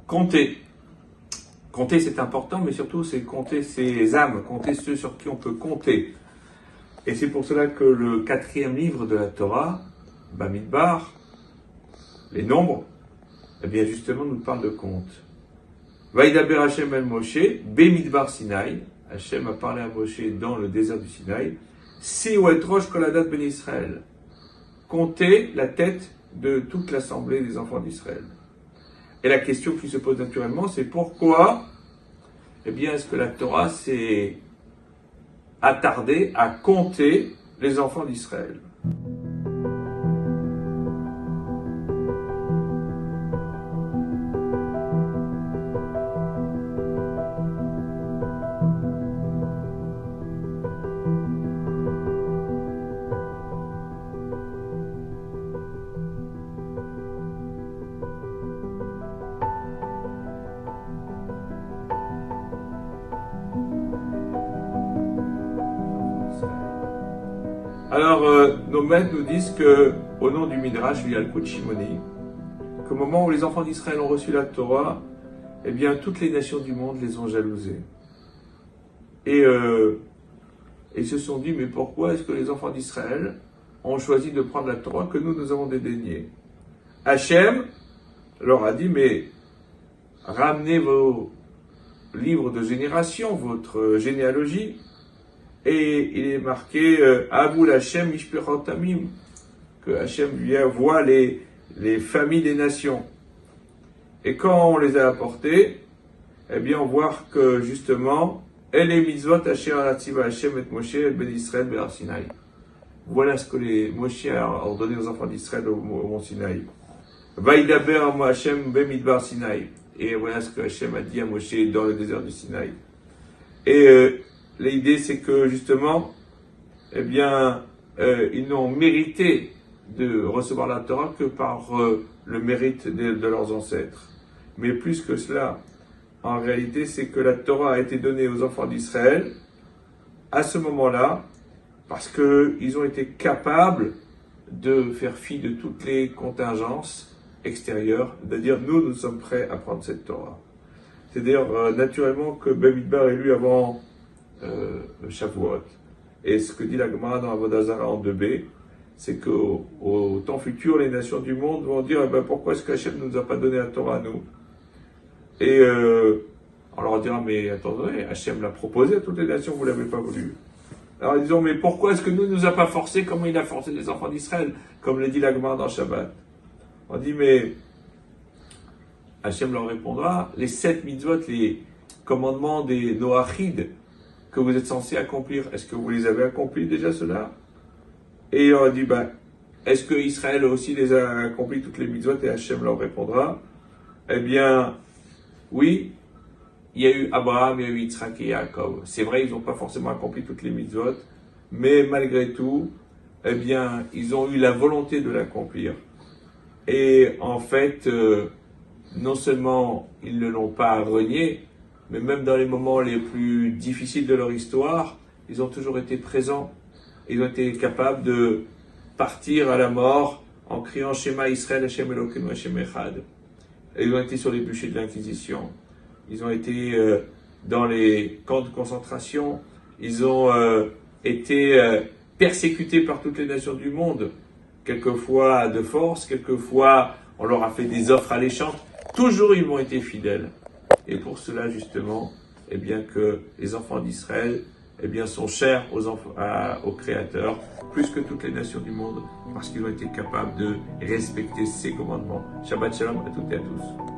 Compter. Compter, c'est important, mais surtout, c'est compter ses âmes, compter ceux sur qui on peut compter. Et c'est pour cela que le 4e livre de la Torah, Bamidbar, les nombres, eh bien justement nous parle de compte. Vaïdaber Hashem el Moshe, Bemidbar Sinaï, Hashem a parlé à Moshe dans le désert du Sinaï, Si ou Rosh Koladat Ben Israël, compter la tête de toute l'assemblée des enfants d'Israël. Et la question qui se pose naturellement, c'est pourquoi, eh bien, est-ce que la Torah s'est attardée à compter les enfants d'Israël? Alors, nos maîtres nous disent que, au nom du Midrash, il y a le Yalkut Shimoni, qu'au moment où les enfants d'Israël ont reçu la Torah, eh bien, toutes les nations du monde les ont jalousés. Et ils se sont dit, mais pourquoi est-ce que les enfants d'Israël ont choisi de prendre la Torah que nous avons dédaignée? Hachem leur a dit, mais ramenez vos livres de génération, votre généalogie. Et il est marqué Avul Hashem Mishpechot Amim, que Hashem voit les familles des nations. Et quand on les a apportés, eh bien on voit que justement, El et mitzvot Asher Alativa Hashem et Moshe et Ben Israël Be'ar Sinaï. Voilà ce que les Moshe a ordonné aux enfants d'Israël au mont Sinaï. Vaïdaber Hashem Bemidbar Sinaï. Et voilà ce que Hashem a dit à Moshe dans le désert du Sinaï. Et l'idée, c'est que justement, eh bien, ils n'ont mérité de recevoir la Torah que par le mérite de leurs ancêtres. Mais plus que cela, en réalité, c'est que la Torah a été donnée aux enfants d'Israël à ce moment-là, parce qu'ils ont été capables de faire fi de toutes les contingences extérieures, c'est-à-dire nous sommes prêts à prendre cette Torah. C'est-à-dire naturellement que Bamidbar est lu avant Shavuot. Et ce que dit la Gemara dans Avodah Zarah en 2b, c'est qu'au temps futur, les nations du monde vont dire eh ben, pourquoi est-ce qu'Hachem ne nous a pas donné la Torah à nous? Et on leur dira mais attendez, Hachem l'a proposé à toutes les nations, vous ne l'avez pas voulu. Alors ils disent mais pourquoi est-ce que nous ne nous a pas forcé comme il a forcé les enfants d'Israël, comme le dit la Gemara dans Shabbat? On dit mais Hachem leur répondra, les 7 mitzvot, les commandements des Noachid, que vous êtes censés accomplir, est-ce que vous les avez accomplis déjà cela? Et on dit, est-ce que Israël aussi les a accomplis toutes les mitzvot? Et Hachem leur répondra, eh bien, oui, il y a eu Abraham, il y a eu Yitzhak et Yaakov. C'est vrai, ils n'ont pas forcément accompli toutes les mitzvot, mais malgré tout, eh bien, ils ont eu la volonté de l'accomplir. Et en fait, non seulement ils ne l'ont pas renié, mais même dans les moments les plus difficiles de leur histoire, ils ont toujours été présents. Ils ont été capables de partir à la mort en criant Shema Israël, Hashem Elokeinu, Hashem Echad. Ils ont été sur les bûchers de l'Inquisition. Ils ont été dans les camps de concentration. Ils ont été persécutés par toutes les nations du monde. Quelquefois de force, quelquefois on leur a fait des offres alléchantes. Toujours ils m'ont été fidèles. Et pour cela, justement, eh bien que les enfants d'Israël, eh bien, sont chers au Créateur, plus que toutes les nations du monde, parce qu'ils ont été capables de respecter ses commandements. Shabbat Shalom à toutes et à tous.